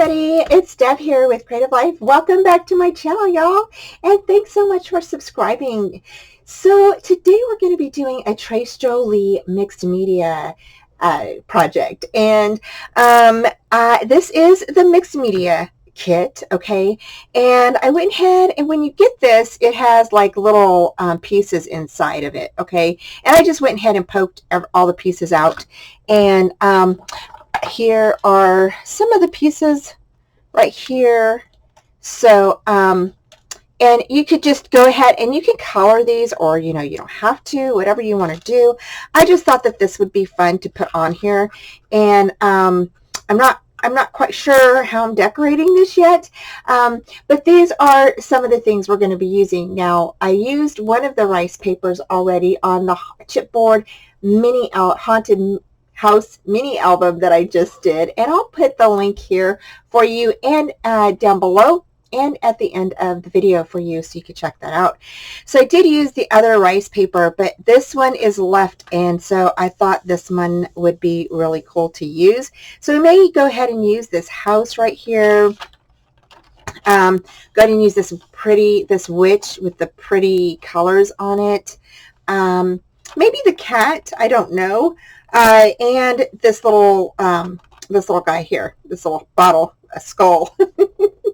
everybody, it's Deb here with Creative Life. Welcome back to my channel, y'all, and thanks so much for subscribing. So today we're going to be doing a Trace Jolie mixed media project, and this is the mixed media kit, okay? And I went ahead, and when you get this, it has like little pieces inside of it, okay? And I just went ahead and poked all the pieces out, and here are some of the pieces right here. So and you could just go ahead and you can color these, or you don't have to, whatever you want to do. I just thought that this would be fun to put on here, and I'm not quite sure how I'm decorating this yet, but these are some of the things we're going to be using. Now, I used one of the rice papers already on the Chipboard mini haunted house mini album that I just did, and I'll put the link here for you, and down below and at the end of the video for you, so you can check that out. So I did use the other rice paper, but this one is left, and so I thought this one would be really cool to use. So we may go ahead and use this house right here. Go ahead and use this witch with the pretty colors on it. Maybe the cat, I don't know. And this little guy here, this little bottle, a skull.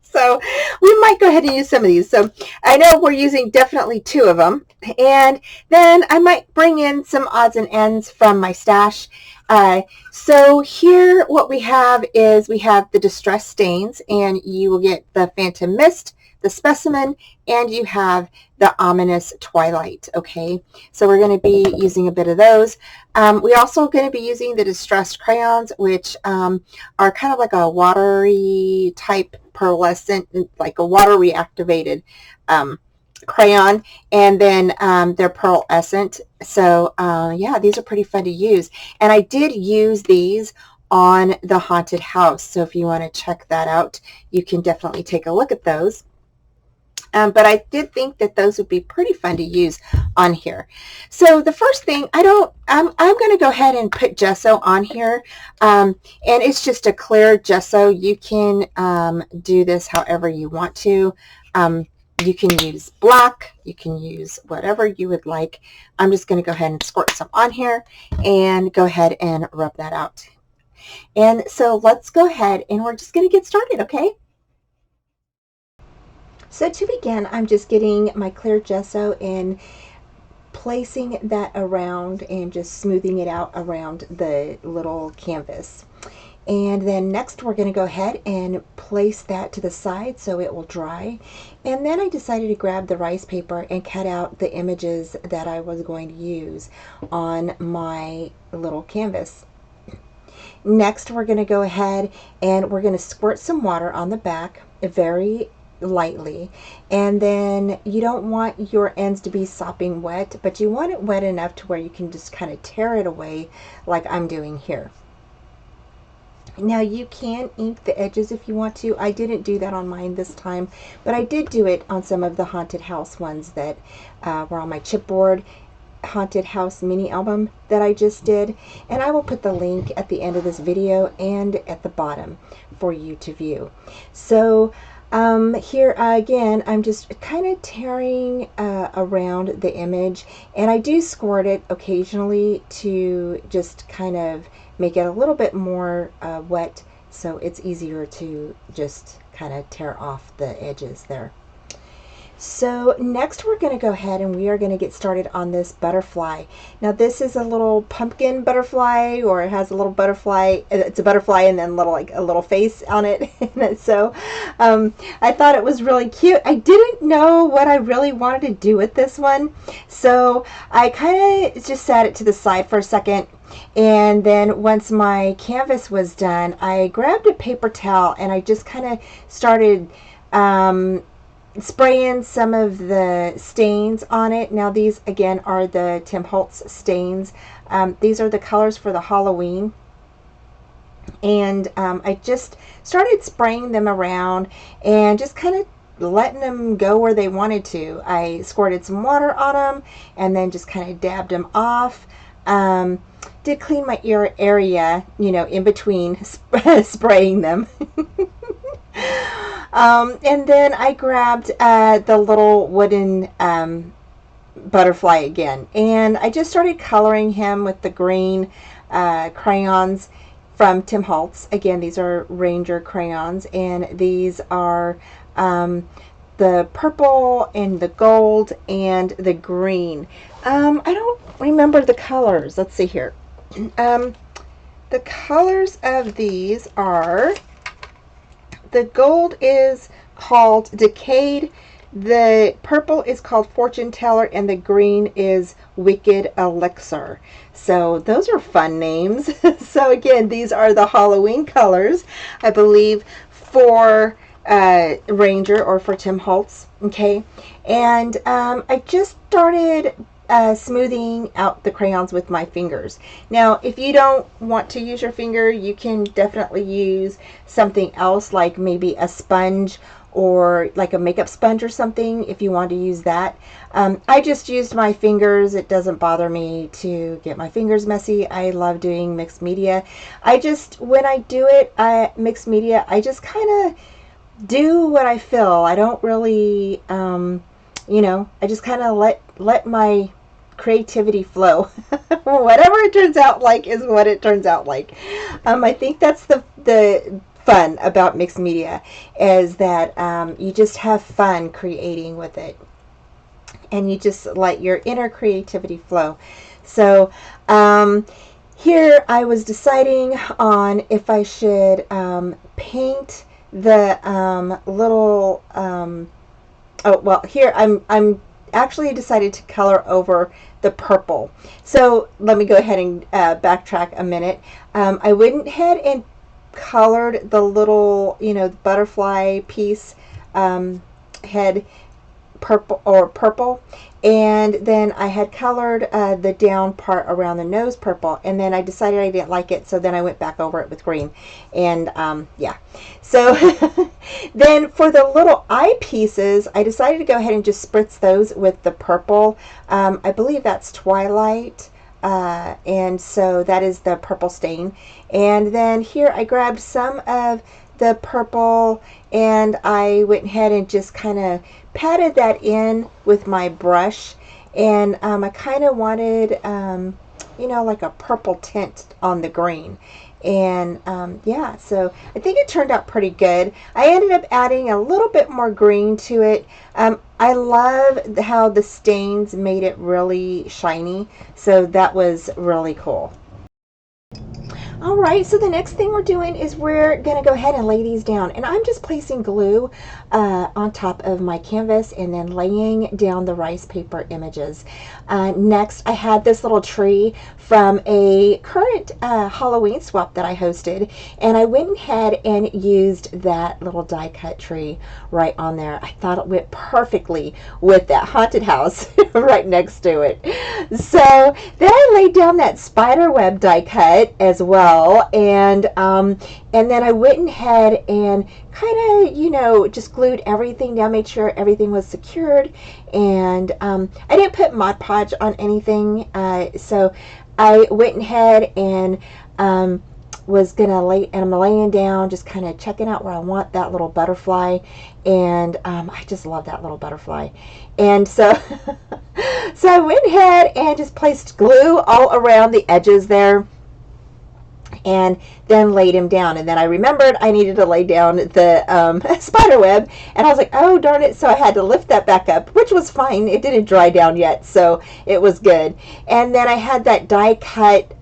So we might go ahead and use some of these. So I know we're using definitely 2 of them. And then I might bring in some odds and ends from my stash. So here what we have is we have the Distress Stains, and you will get the Phantom Mist, the Specimen, and you have the Ominous Twilight. Okay, so we're going to be using a bit of those. We also going to be using the Distressed Crayons, which are kind of like a watery type pearlescent, like a water reactivated crayon, and then they're pearlescent. So yeah, these are pretty fun to use, and I did use these on the haunted house, so if you want to check that out, you can definitely take a look at those. But I did think that those would be pretty fun to use on here. So the first thing, I'm going to go ahead and put gesso on here, and it's just a clear gesso. You can do this however you want to. You can use black, you can use whatever you would like. I'm just going to go ahead and squirt some on here and go ahead and rub that out. And so let's go ahead and we're just going to get started, okay? So to begin, I'm just getting my clear gesso and placing that around and just smoothing it out around the little canvas. And then next we're going to go ahead and place that to the side so it will dry. And then I decided to grab the rice paper and cut out the images that I was going to use on my little canvas. Next we're going to go ahead and we're going to squirt some water on the back, very lightly, and then you don't want your ends to be sopping wet, but you want it wet enough to where you can just kind of tear it away like I'm doing here. Now you can ink the edges if you want to. I didn't do that on mine this time, but I did do it on some of the haunted house ones that were on my Chipboard haunted house mini album that I just did, and I will put the link at the end of this video and at the bottom for you to view. So here again, I'm just kind of tearing around the image, and I do squirt it occasionally to just kind of make it a little bit more wet, so it's easier to just kind of tear off the edges there. So next we're going to go ahead and we are going to get started on this butterfly. Now this is a little pumpkin butterfly, or it has a little butterfly. It's a butterfly and then like a little face on it. So I thought it was really cute. I didn't know what I really wanted to do with this one, so I kind of just sat it to the side for a second. And then once my canvas was done, I grabbed a paper towel and I just kind of started spraying some of the stains on it. Now these again are the Tim Holtz stains. These are the colors for the Halloween, and I just started spraying them around and just kind of letting them go where they wanted to. I squirted some water on them and then just kind of dabbed them off. Did clean my ear area, in between spraying them. And then I grabbed the little wooden butterfly again, and I just started coloring him with the green crayons from Tim Holtz. Again, these are Ranger crayons, and these are the purple and the gold and the green. I don't remember the colors. Let's see here. The colors of these are, the gold is called Decayed, the purple is called Fortune Teller, and the green is Wicked Elixir. So those are fun names. So again, these are the Halloween colors, I believe, for Ranger, or for Tim Holtz. Okay, and I just started smoothing out the crayons with my fingers. Now, if you don't want to use your finger, you can definitely use something else, like maybe a sponge, or like a makeup sponge or something, if you want to use that. I just used my fingers. It doesn't bother me to get my fingers messy. I love doing mixed media. When I do it, mixed media, I just kind of do what I feel. I don't really, I just kind of let my creativity flow. Whatever it turns out like is what it turns out like. I think that's the fun about mixed media, is that you just have fun creating with it, and you just let your inner creativity flow. So here I was deciding on if I should paint the little here I'm actually decided to color over the purple. So let me go ahead and backtrack a minute. I went ahead and colored the little, butterfly piece head purple, and then I had colored the down part around the nose purple, and then I decided I didn't like it, so then I went back over it with green, and yeah. So then for the little eye pieces, I decided to go ahead and just spritz those with the purple. I believe that's Twilight. And so that is the purple stain. And then here I grabbed some of the purple, and I went ahead and just kind of patted that in with my brush. And I kind of wanted, like a purple tint on the green. And yeah, so I think it turned out pretty good. I ended up adding a little bit more green to it. I love how the stains made it really shiny, so that was really cool. All right, so the next thing we're doing is we're going to go ahead and lay these down. And I'm just placing glue on top of my canvas and then laying down the rice paper images. Next, I had this little tree from a current Halloween swap that I hosted. And I went ahead and used that little die cut tree right on there. I thought it went perfectly with that haunted house right next to it. So then I laid down that spider web die cut as well. And then I went ahead and kind of, just glued everything down, made sure everything was secured. And I didn't put Mod Podge on anything. So I went ahead and was gonna I'm laying down, just kind of checking out where I want that little butterfly. And I just love that little butterfly. And so so I went ahead and just placed glue all around the edges there, and then laid him down. And then I remembered I needed to lay down the spider web, and I was like, oh darn it, so I had to lift that back up, which was fine. It didn't dry down yet, so it was good. And then I had that die cut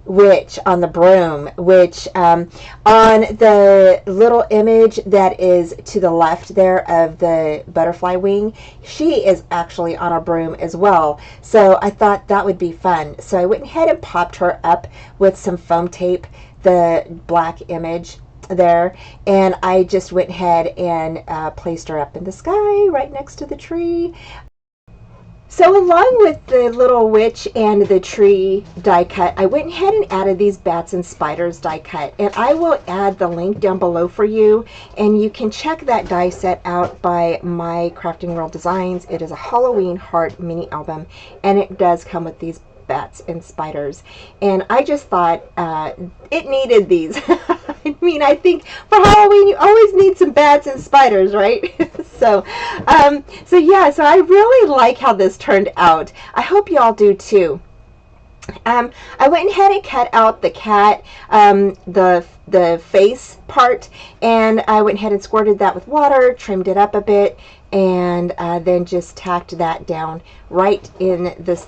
witch on the broom, which on the little image that is to the left there of the butterfly wing, she is actually on a broom as well. So I thought that would be fun. So I went ahead and popped her up with some foam tape, the black image there, and I just went ahead and placed her up in the sky right next to the tree. So along with the little witch and the tree die cut, I went ahead and added these bats and spiders die cut. And I will add the link down below for you. And you can check that die set out by My Crafting World Designs. It is a Halloween Heart mini album. And it does come with these bats and spiders. And I just thought it needed these. I mean, I think for Halloween you always need some bats and spiders, right? So yeah, so I really like how this turned out. I hope y'all do too. I went ahead and cut out the cat, the face part, and I went ahead and squirted that with water, trimmed it up a bit, and then just tacked that down right in this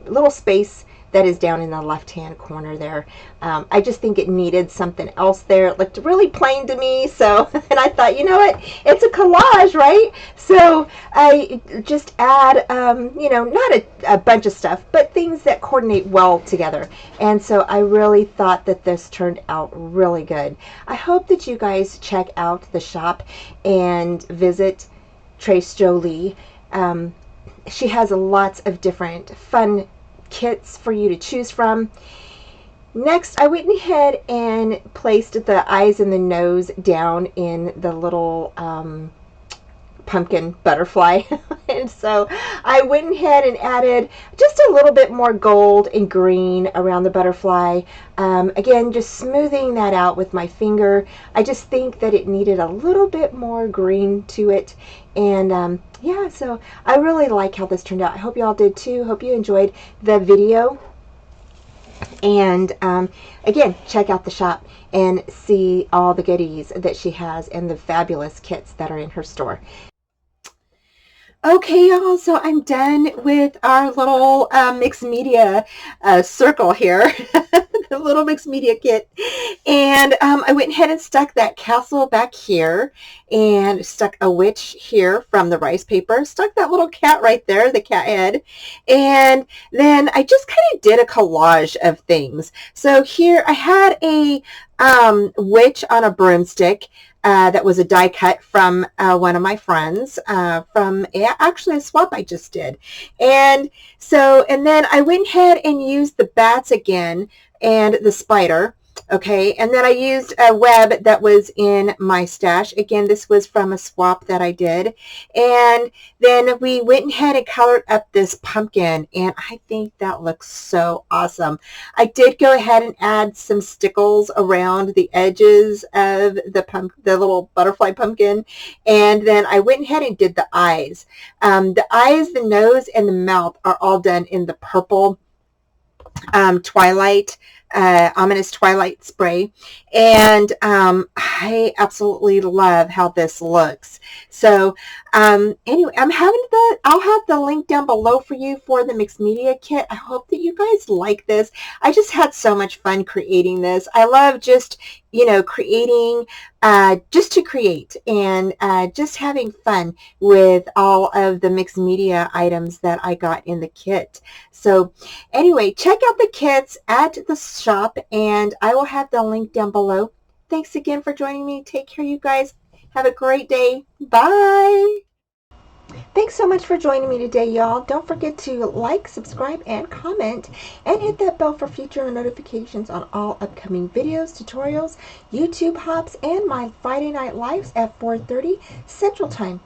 little space that is down in the left-hand corner there. I just think it needed something else there. It looked really plain to me, so, and I thought, you know what, it's a collage, right? So I just add, not a bunch of stuff, but things that coordinate well together. And so I really thought that this turned out really good. I hope that you guys check out the shop and visit Trace Jolie. She has lots of different fun kits for you to choose from. Next, I went ahead and placed the eyes and the nose down in the little pumpkin butterfly. And so I went ahead and added just a little bit more gold and green around the butterfly. Again, just smoothing that out with my finger. I just think that it needed a little bit more green to it. And yeah, so I really like how this turned out. I hope you all did too. Hope you enjoyed the video. And again, check out the shop and see all the goodies that she has and the fabulous kits that are in her store. Okay, y'all, so I'm done with our little mixed media circle here, the little mixed media kit. And I went ahead and stuck that castle back here and stuck a witch here from the rice paper, stuck that little cat right there, the cat head. And then I just kind of did a collage of things. So here I had a witch on a broomstick. That was a die cut from one of my friends from actually a swap I just did. And then I went ahead and used the bats again and the spider. Okay, and then I used a web that was in my stash. Again, this was from a swap that I did. And then we went ahead and colored up this pumpkin, and I think that looks so awesome. I did go ahead and add some stickles around the edges of the little butterfly pumpkin, and then I went ahead and did the eyes. The eyes, the nose, and the mouth are all done in the purple Twilight ominous twilight spray, and I absolutely love how this looks. So anyway, I'll have the link down below for you for the mixed media kit. I hope that you guys like this. I just had so much fun creating this. I love just creating just to create, and just having fun with all of the mixed media items that I got in the kit. So anyway, check out the kits at the shop, and I will have the link down below. Thanks again for joining me. Take care, you guys. Have a great day. Bye. Thanks so much for joining me today, y'all. Don't forget to like, subscribe, and comment, and hit that bell for future notifications on all upcoming videos, tutorials, YouTube hops, and my Friday night lives at 4:30 Central Time.